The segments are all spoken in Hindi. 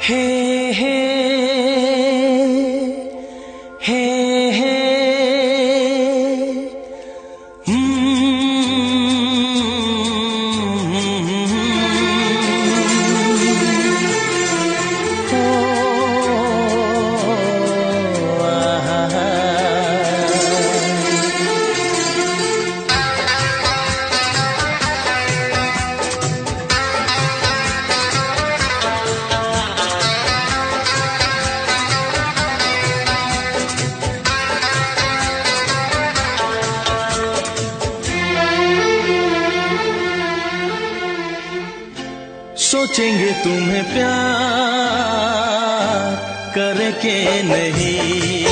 हे हे हे हे सोचेंगे तुम्हें प्यार करके नहीं,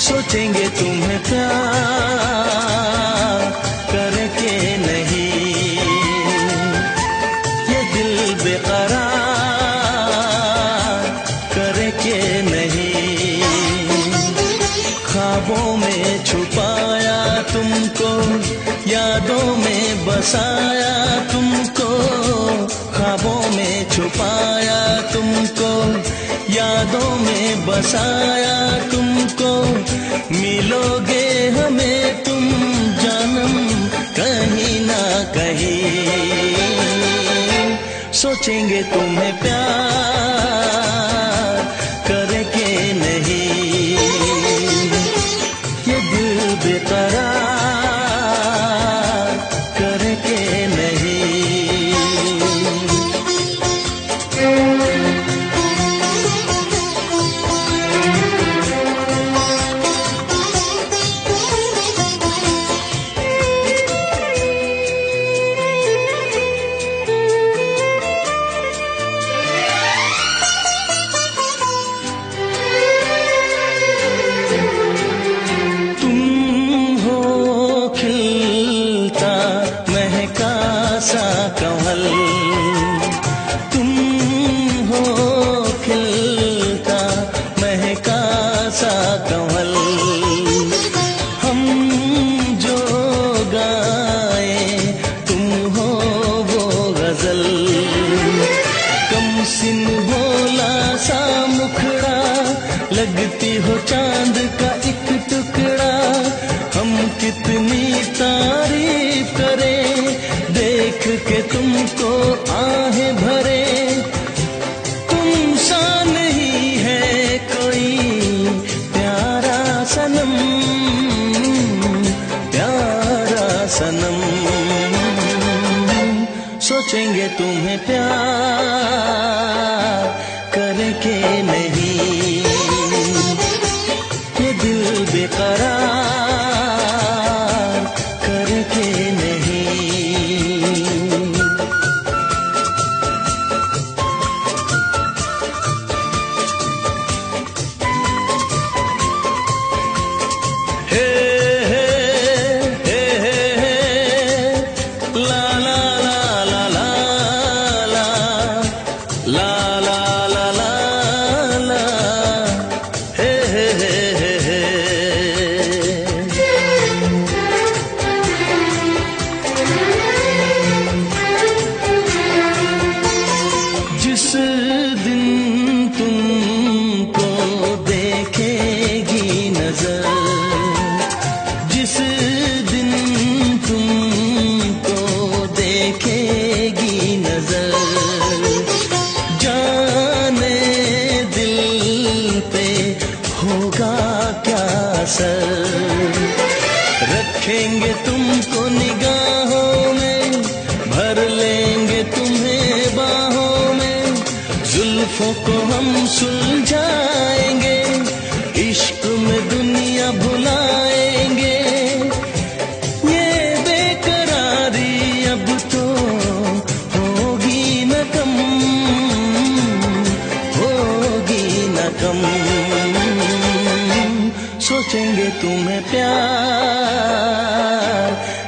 सोचेंगे तुम्हें प्यार करके नहीं, ये दिल बेकरार करके नहीं, ख्वाबों में छुपाया तुमको, यादों में बसाया तुमको, ख्वाबों में छुपाया तुमको, यादों में बसाया तुमको, मिलोगे हमें तुम जानम कहीं ना कहीं, सोचेंगे तुम्हें प्यार करके नहीं, ये दिल बेकरार करके नहीं। कमल तुम हो खिलता महका सा कमल, हम जो गाए तुम हो वो गजल, कम सिन भोला सा मुखड़ा, लगती हो चांद का एक टुकड़ा, हम कितनी तारीफ करें देख के तुमको आहें भरे, तुम सा नहीं है कोई प्यारा सनम, प्यारा सनम, सोचेंगे तुम्हें प्यार करके नहीं, ये दिल बेकरार करके नहीं। जिस दिन तुमको देखेगी नजर, जिस दिन तुमको देखेगी नजर, जाने दिल पे होगा क्या असर, रखेंगे तुमको निगाहों में, भर लेंगे तुम्हें बाहों में, जुल्फों को हम सुलझाएंगे, इश्क में दुनिया भुलाएंगे, ये बेकरारी अब तो होगी न कम, होगी न कम, सोचेंगे तुम्हें प्यार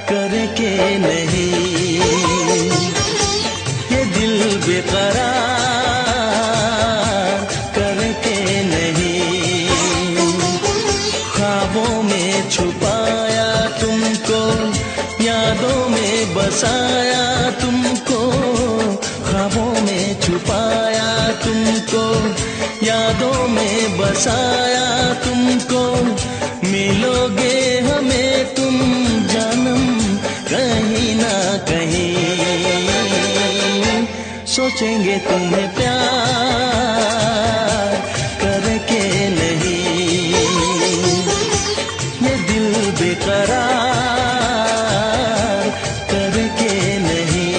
करके नहीं, ये दिल बेकरार करके नहीं, ख्वाबों में छुपाया तुमको, यादों में बसाया तुमको, ख्वाबों में छुपाया बसाया तुमको, मिलोगे हमें तुम जानम कहीं ना कहीं। सोचेंगे तुम्हें प्यार करके नहीं, ये दिल बेकरार करके नहीं।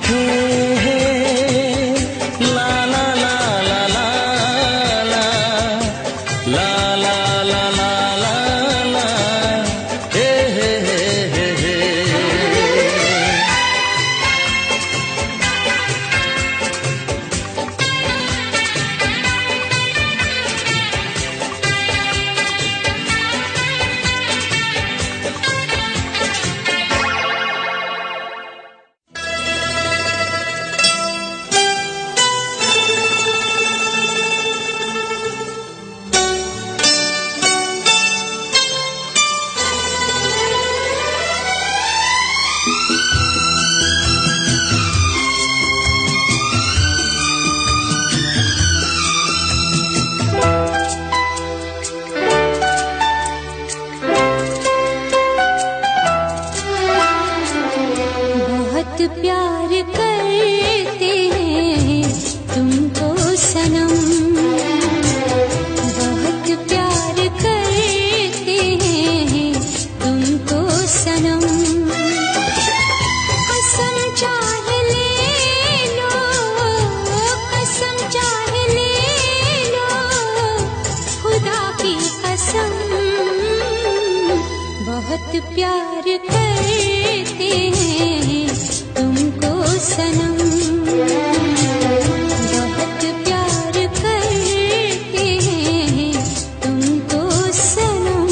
हे हे ला ला ला ला ला ला ला ला ला ला ला ला हे हे हे हे हे। बहुत प्यार करते हैं तुमको सनम, बहुत प्यार करते हैं तुमको सनम। कसम चाहे ले लो, कसम चाहे ले लो, खुदा की कसम। बहुत प्यार करते हैं तुमको सनम, बहुत प्यार करते हैं तुमको सनम।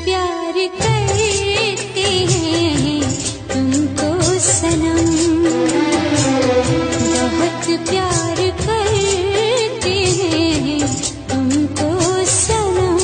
प्यार करते हैं तुमको सनम, बहुत प्यार करते हैं तुमको सनम।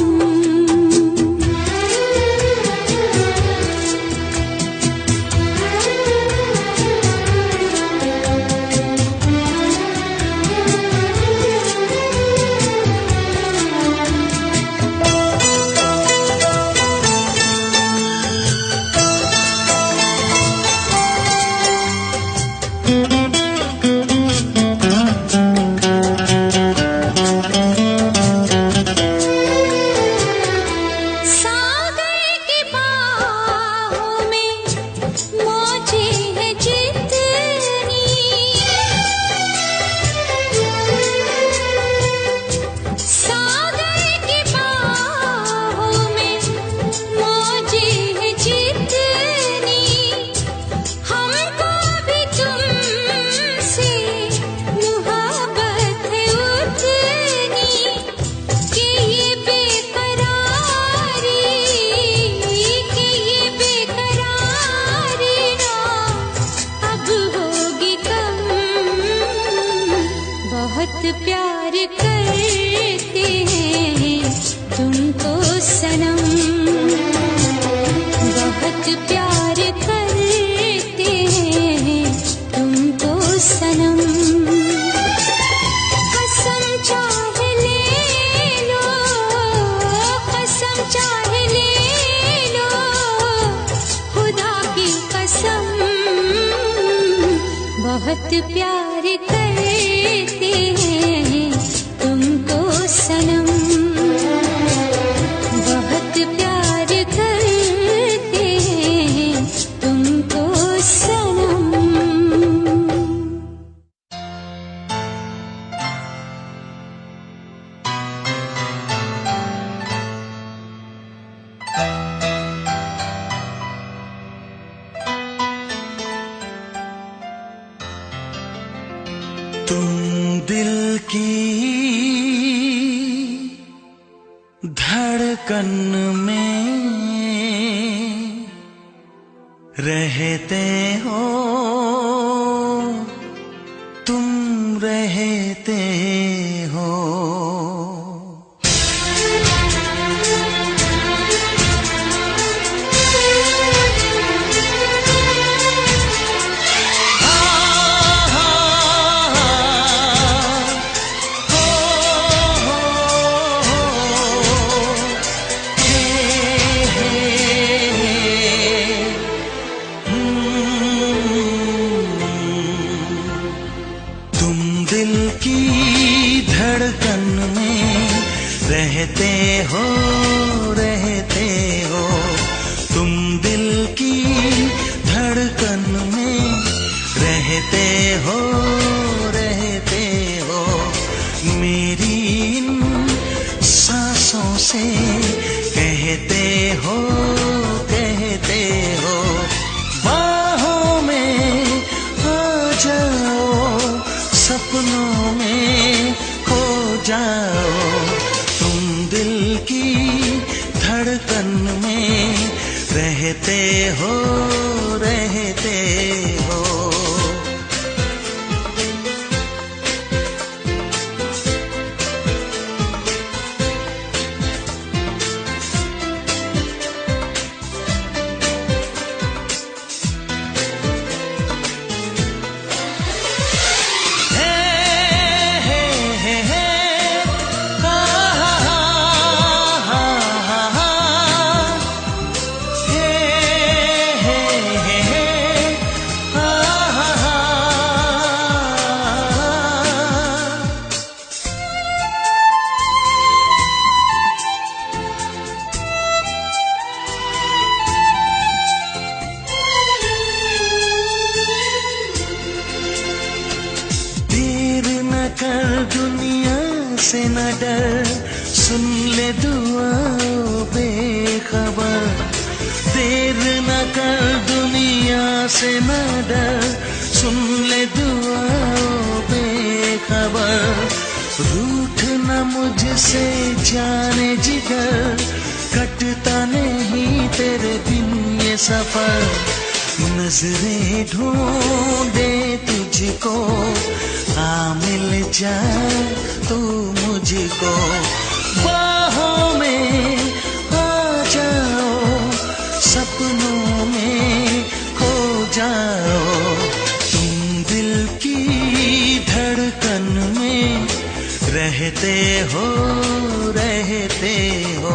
बहुत प्यार करते हैं तुमको सनम, बहुत प्यार करते हैं तुमको सनम। कसम चाहे ले लो, कसम चाहे ले लो, खुदा की कसम। बहुत प्यार करते हैं तुमको सनम, बहुत प्यार करते हैं तुमको सनम। तुम दिल की धड़कन में रहते हो, तुम रहते हो। दिल की धड़कन में रहते हो, रहते हो। तुम दिल की धड़कन में रहते हो, रहते हो। मेरी इन सांसों से कहते हो, कहते हो। बाहों में आ जाओ, सपनों में खो जाओ। तुम दिल की धड़कन में रहते हो, रहते हो। दुनिया से न डर, सुन ले दुआ बेखबर। देर न कर दुनिया से न डर, सुन ले दुआ बेखबर। रूठ न मुझसे जाने जिगर, कटता नहीं तेरे बिन ये सफर। नजरें ढूंढे तुझको, आ मिल जा तू मुझको। बाहों में आ जाओ, सपनों में खो जाओ। तुम दिल की धड़कन में रहते हो, रहते हो।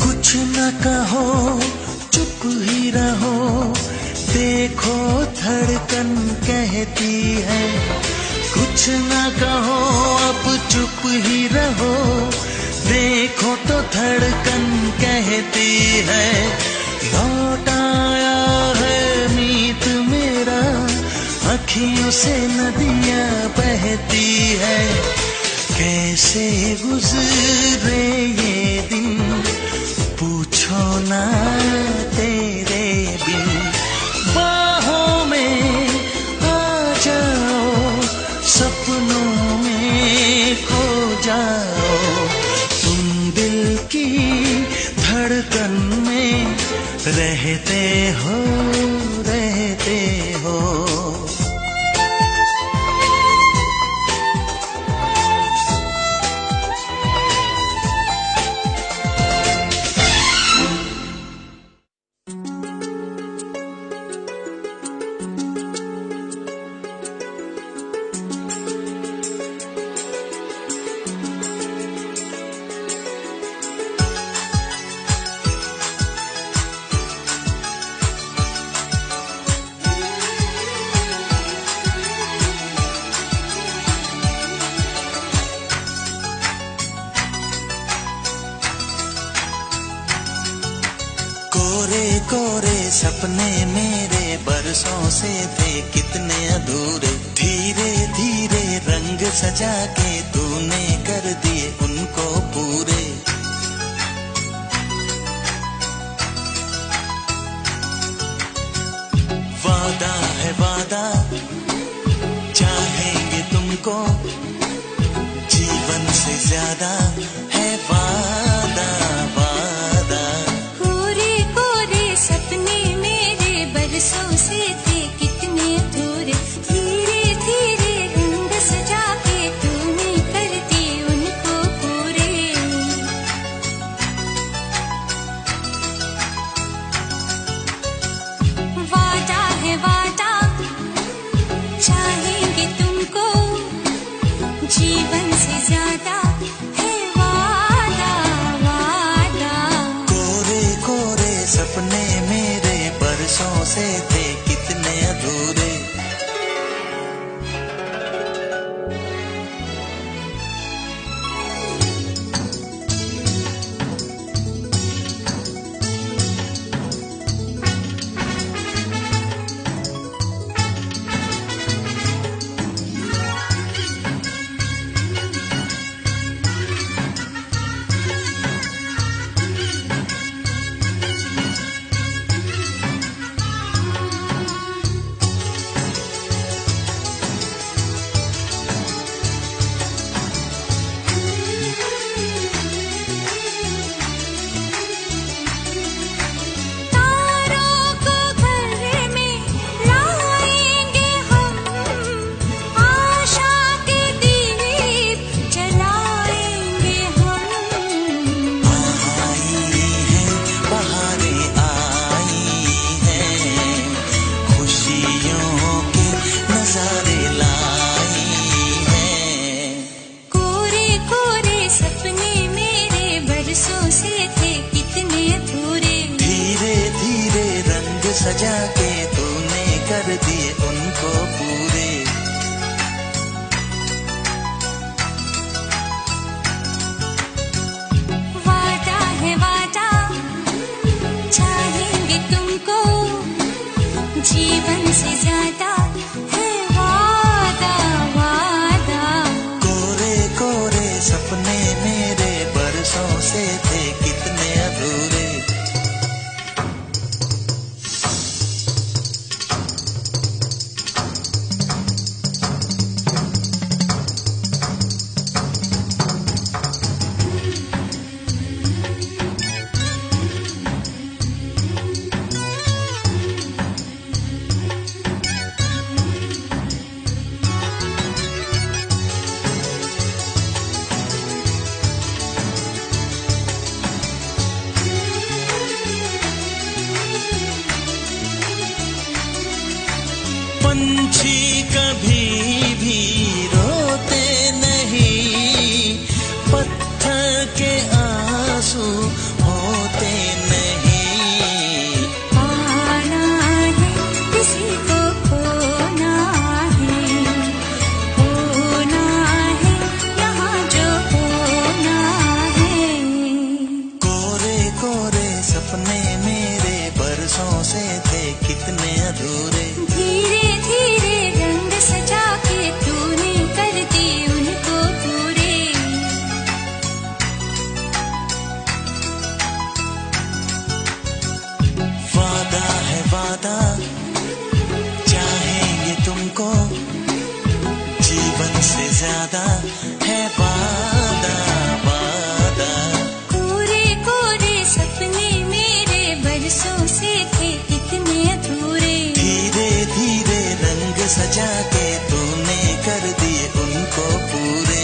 कुछ न कहो, चुप ही रहो, देखो धड़कन कहती है। कुछ न कहो, अब चुप ही रहो, देखो तो धड़कन कहती है। लौट आया है मीत मेरा, अखियों से नदियां बहती है। कैसे गुजरे ये दिन, पूछो ना तेरे बिन। बाहों में आ जा धड़कन में रहते हो, रहते हो। कोरे कोरे सपने मेरे बरसों से थे कितने अधूरे, धीरे धीरे रंग सजा के तूने कर दिए उनको पूरे। वादा है वादा, चाहेंगे तुमको, जीवन से ज्यादा है वादा, वादा। बरसों से थे कितने अधूरे, धीरे धीरे रंग सजा के तूने कर दिए उनको पूरे। वादा है वादा, चाहेंगे तुमको, जीवन से ज्यादा है वादा, वादा। कोरे कोरे सपने मेरे बरसों से थे कितने अधूरे। सजा के तूने कर दिए उनको पूरे। वादा है वादा, चाहेंगे तुमको, जीवन से ज्यादा है वादा, वादा। कोरे कोरे सपने मेरे बरसों से थे कितने अधूरे। पंछी कभी भी रोते नहीं, पत्थर के आंसू होते नहीं। पाना है किसी को खोना है, होना है यहाँ जो होना है। कोरे कोरे सपने मेरे बरसों से थे कितने अधूरे। धीरे धीरे रंग सजा के तूने कर दिए उनको पूरे। वादा है वादा, चाहेंगे तुमको, जीवन से ज्यादा है वादा, वादा। कोरे को सजा के तूने कर दिए उनको पूरे।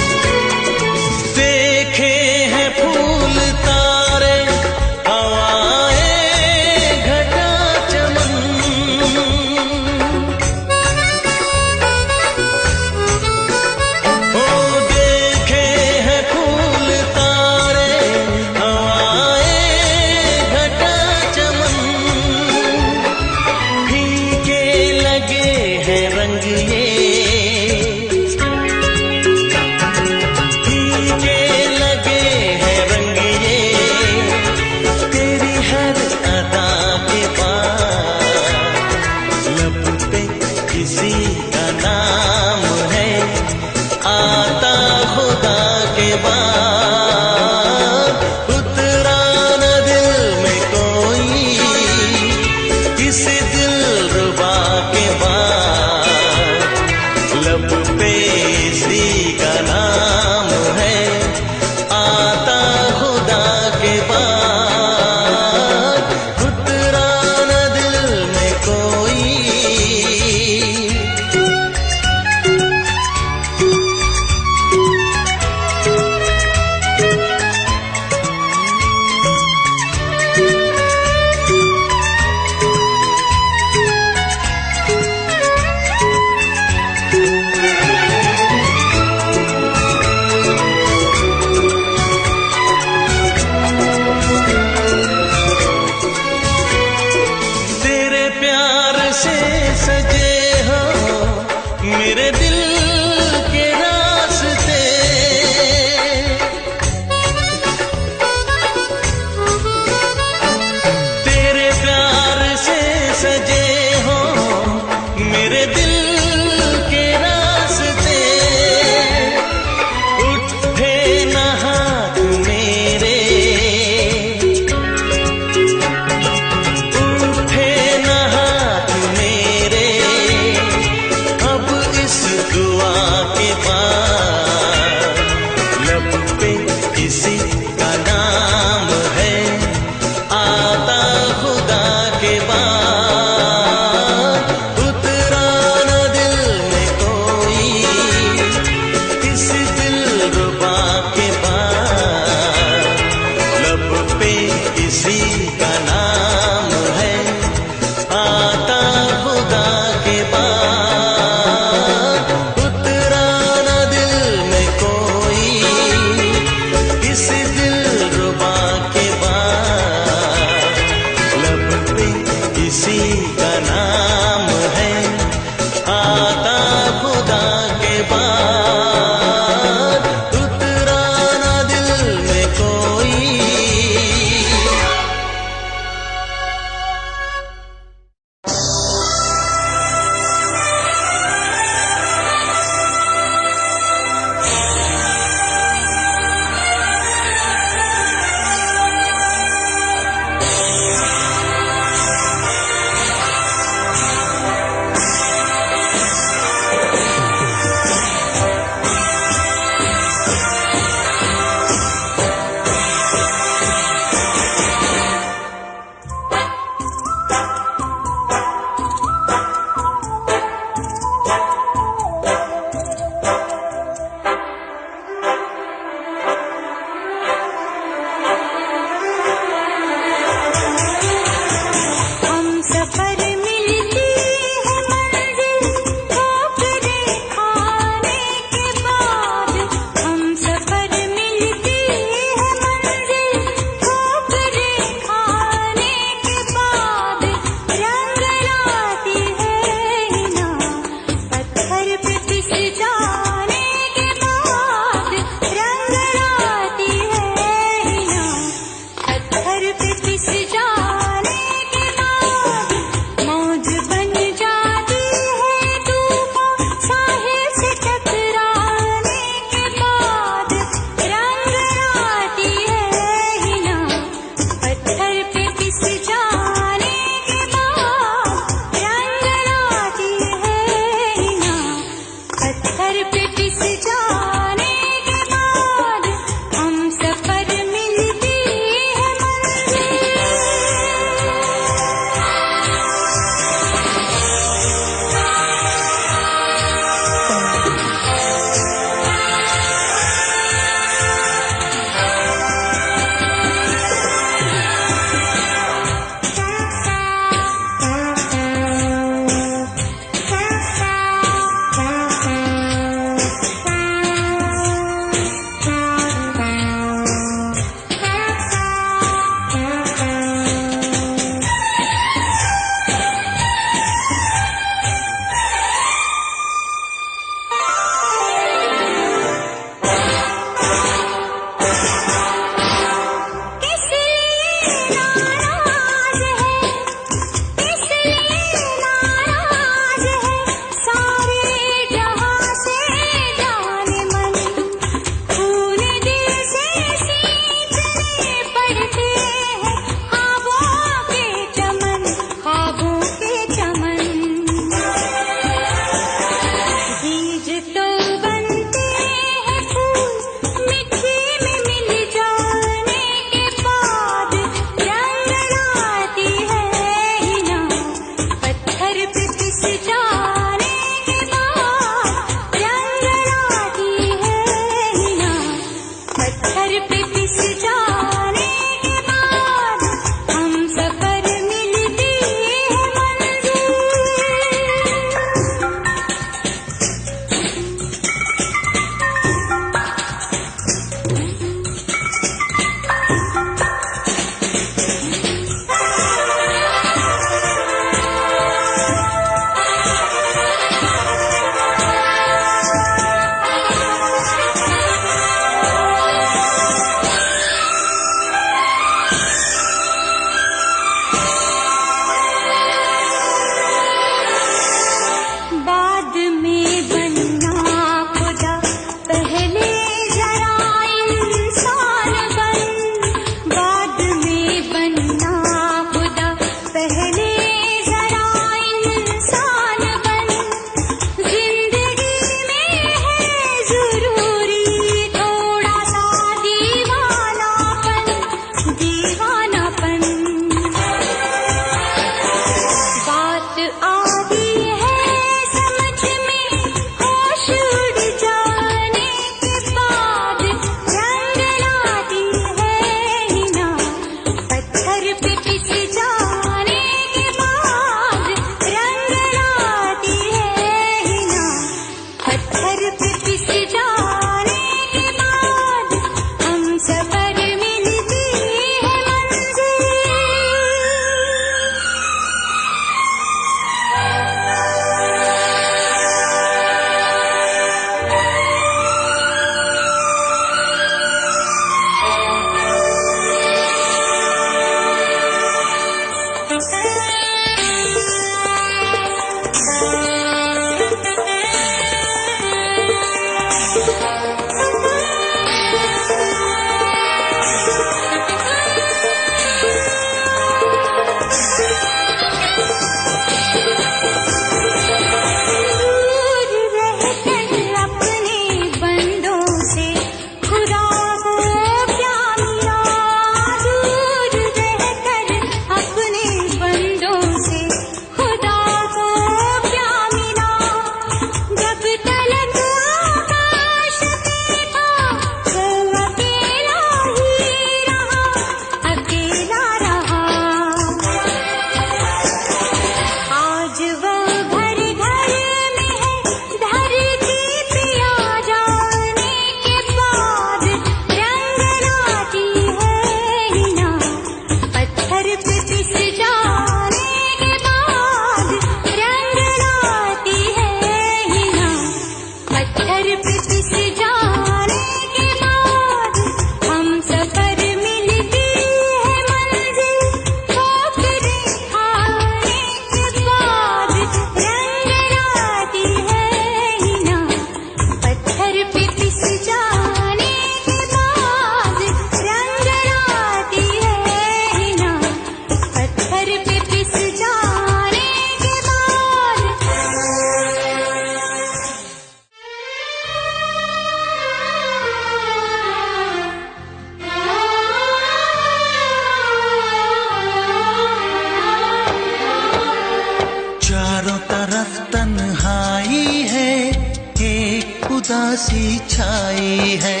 उदासी छाई है।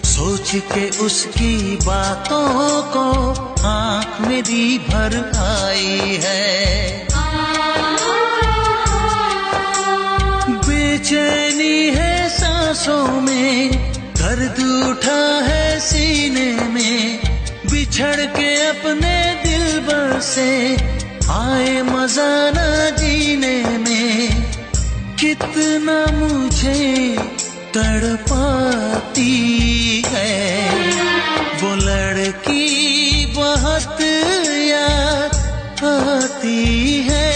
सोच के उसकी बातों को आँख मेरी भर आई है। बेचैनी है सांसों में, दर्द उठा है सीने में। बिछड़ के अपने दिलबर से आए मजा न जीने में। कितना मुझे तड़पाती है वो लड़की, बहुत याद आती है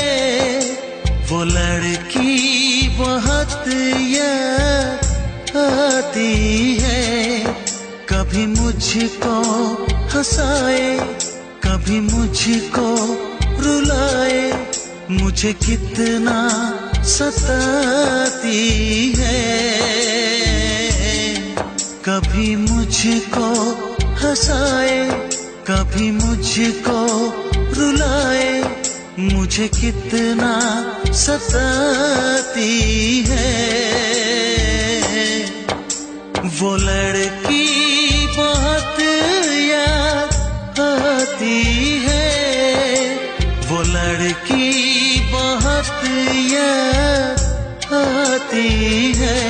वो लड़की, बहुत याद आती है। कभी मुझको हंसाए, कभी मुझको रुलाए, मुझे कितना सताती है। कभी मुझको हंसाए, कभी मुझको रुलाए, मुझे कितना सताती है वो लड़की, बहुत याद आती है वो लड़की, बहुत याद आती है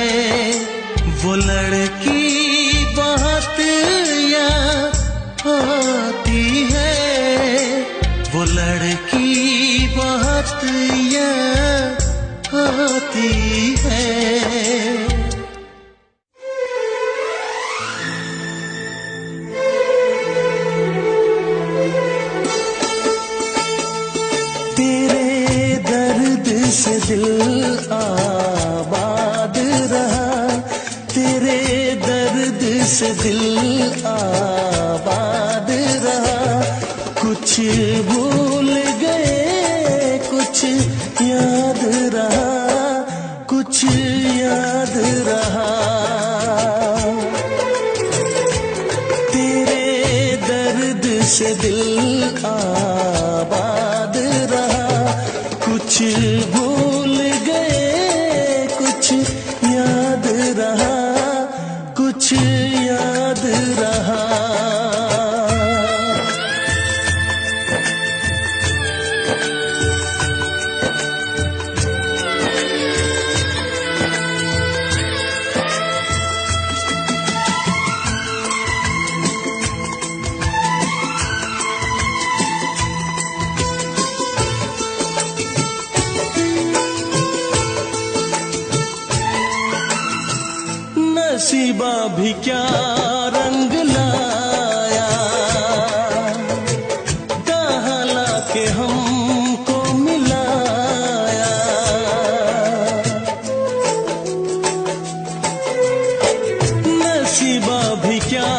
वो लड़की, बहुत याद आती है वो लड़की, बहुत याद आती है। से दिल आबाद रहा, तेरे दर्द से दिल आबाद रहा। कुछ भूल गए, कुछ याद रहा, कुछ याद रहा। तेरे दर्द से दिल आबाद रहा। कुछ भूल गए, कुछ याद रहा, कुछ याद रहा। नसीबा भी क्या रंग लाया, कहाँ लाके हमको मिलाया। नसीबा भी क्या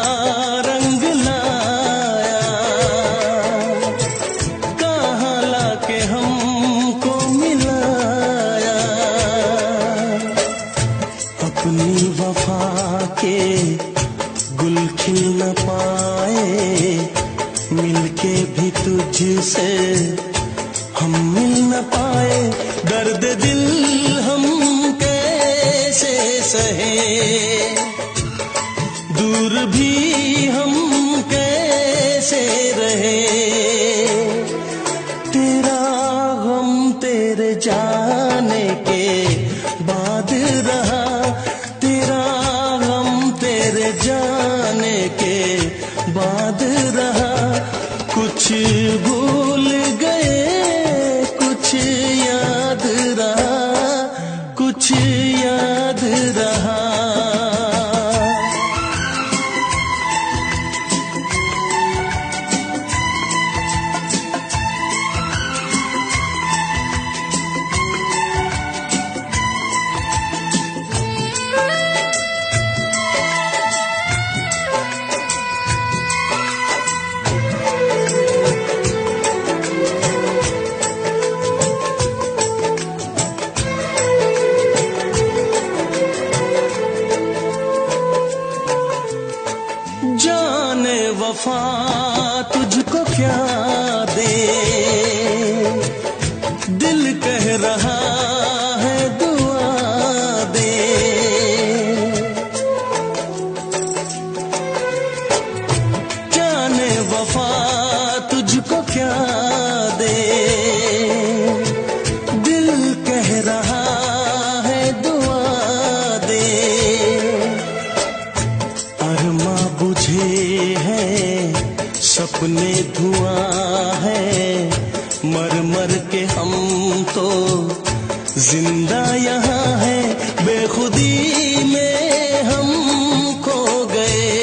रंग लाया, कहाँ लाके हमको मिलाया। अपनी वफा के गुल खिल न पाए, मिलके भी तुझसे हम मिल न पाए। दर्द दिल हम कैसे सहे, दूर भी हम कैसे रहे। तेरा गम तेरे जाने के बाद रहा, जाने के बाद रहा। कुछ भूल गए, कुछ याद रहा, कुछ याद रहा। जाने वफा तुझको क्या दे, दिल कह रहा है दुआ दे। जिंदा यहाँ है बेखुदी में हम खो गए,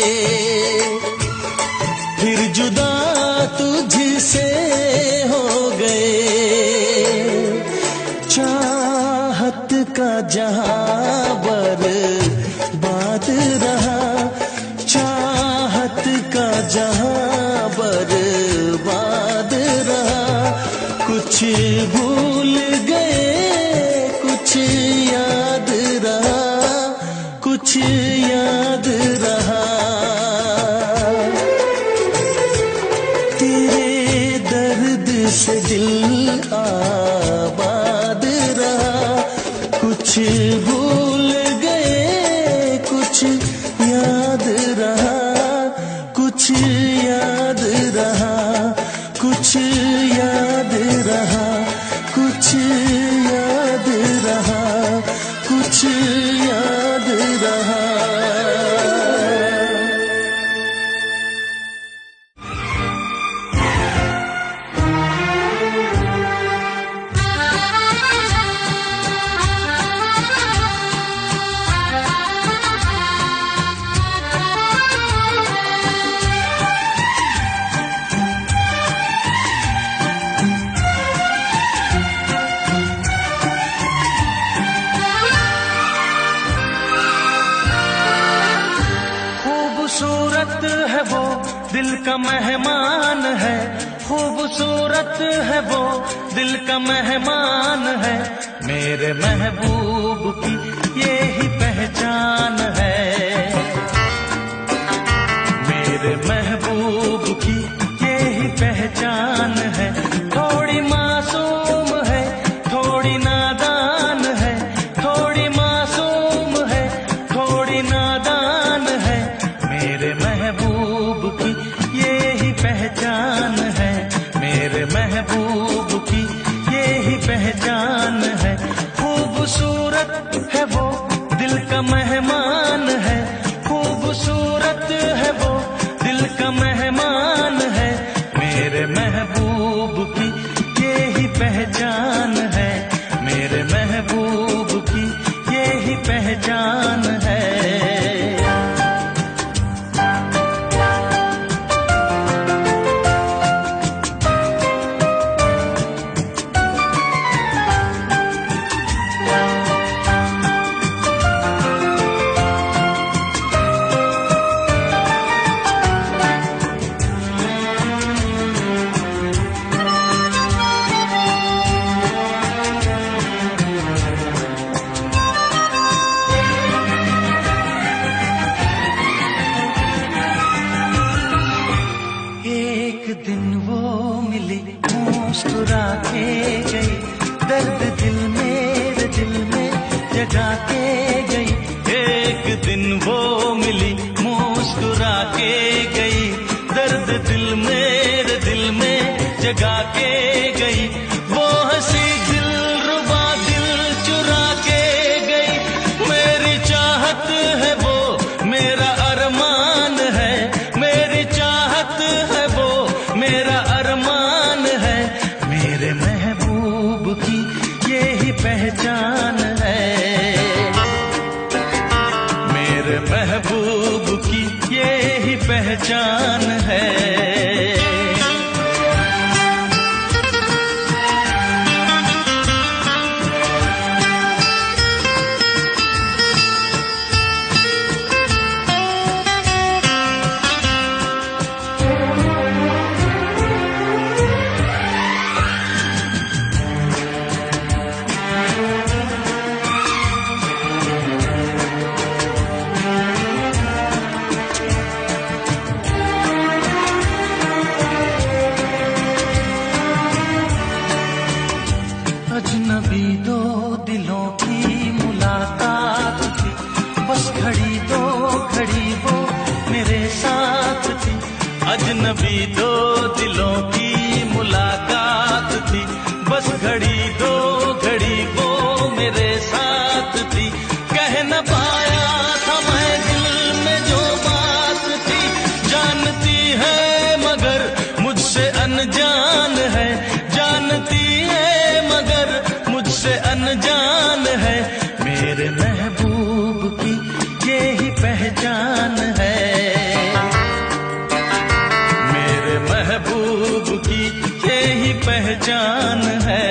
फिर जुदा तुझसे हो गए। चाहत का जहां बर्बाद रहा, चाहत का जहां बर्बाद रहा। कुछ भूल गए, कुछ याद रहा, कुछ याद रहा। तेरे दर्द से दिल आबाद रहा। कुछ भूल गए, कुछ याद रहा, कुछ याद रहा, कुछ याद रहा, कुछ याद रहा, कुछ याद रहा। खूबसूरत है वो दिल का मेहमान है, खूबसूरत है वो दिल का मेहमान है। मेरे महबूब की यही पहचान है, मेरे महबूब की यही पहचान है। थोड़ी मासूम है, थोड़ी नादान है, थोड़ी मासूम है, थोड़ी नादान है। मेरे महबूब की यही पहचान है, मेरे महबूब की यही पहचान है। खूबसूरत है वो दिल का मेहमान है, खूबसूरत है वो दिल का मेहमान है। मेरे महबूब की यही पहचान है, मेरे महबूब की यही पहचान है। एक दिन वो मिली मुस्कुरा के गई, दर्द दिल मेरे दिल में जगा के गई। एक दिन वो मिली मुस्कुरा के गई, दर्द दिल मेरे दिल में जगा के गई। वो हंसी दिल रुबा दिल चुरा के गई। मेरी चाहत है वो मेरा अरमान है, मेरी चाहत है वो मेरा अरमान है। मेरे महबूब की यही पहचान है, मेरे महबूब की यही पहचान है। अजनबी दो दिलों की मुलाकात थी, बस घड़ी दो घड़ी वो मेरे साथ थी। अजनबी दो दिलों की मुलाकात थी, बस घड़ी दो घड़ी वो मेरे साथ थी। कह न पाया था मैं दिल में जो बात थी, जानती है मगर मुझसे अनजान है, जानती है मगर मुझसे अनजान पहचान है।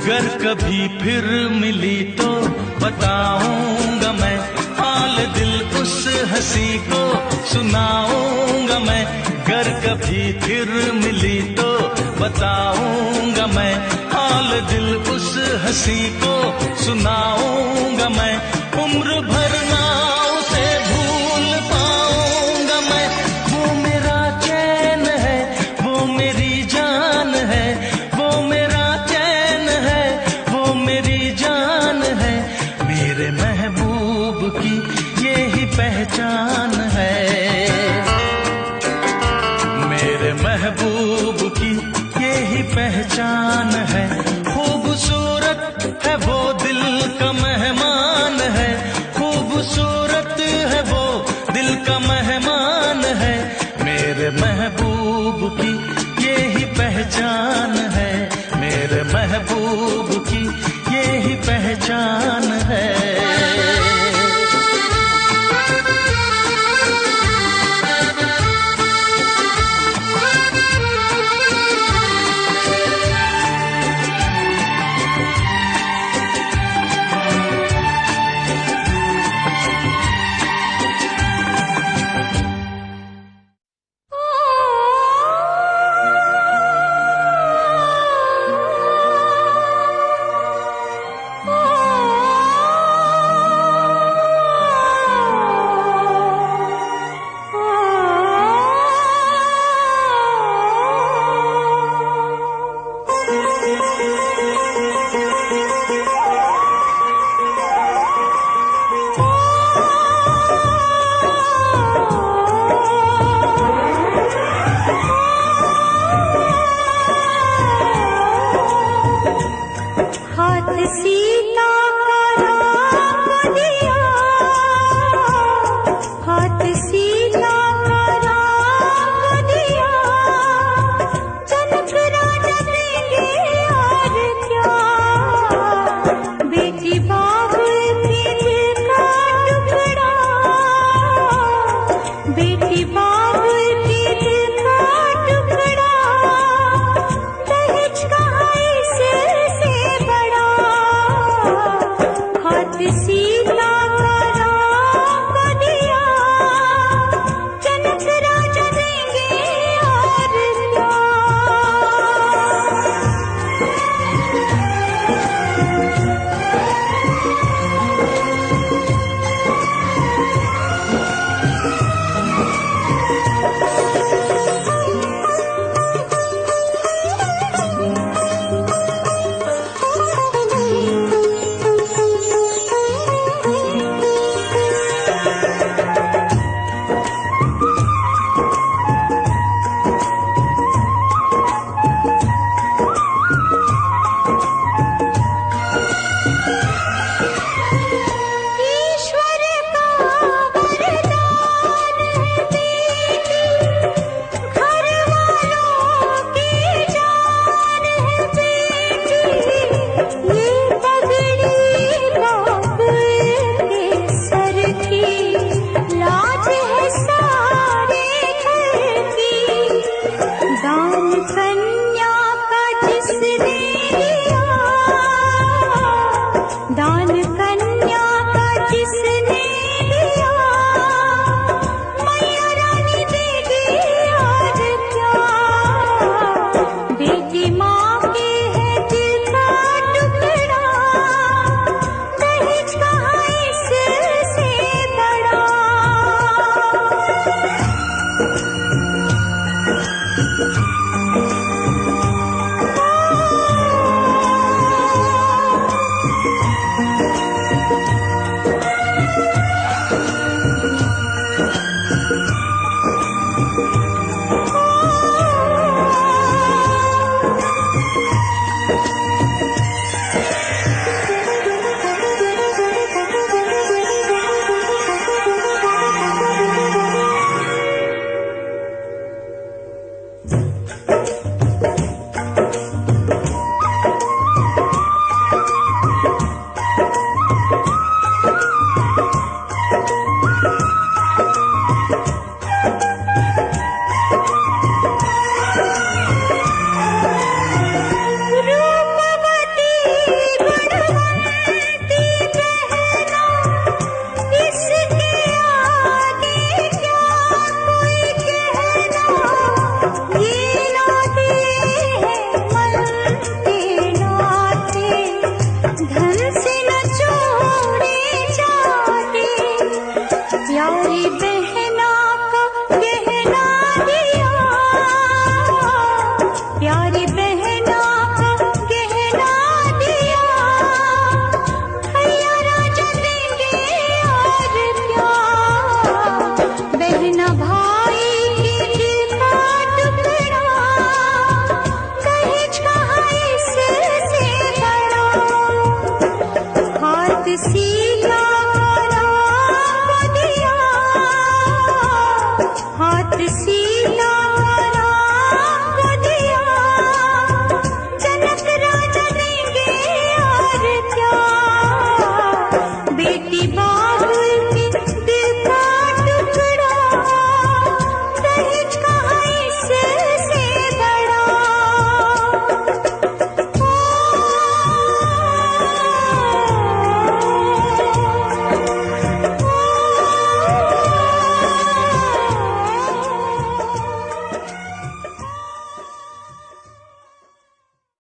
अगर कभी फिर मिली तो बताऊंगा मैं हाल दिल उस हंसी को सुनाऊंगा मैं। अगर कभी फिर मिली तो बताऊंगा मैं हाल दिल उस हंसी को सुनाऊंगा मैं। उम्र भर ना उसे भूल पाऊंगा मैं। वो मेरा चैन है, वो मेरी जान है, वो मेरा चैन है, वो मेरी जान है। मेरे महबूब की यही पहचान है। मेरे महबूब की यही पहचान है। खूबसूरत है वो दिल का मेहमान है। खूबसूरत है वो दिल का मेहमान है। मेरे महबूब की यही पहचान है। मेरे महबूब की यही पहचान है।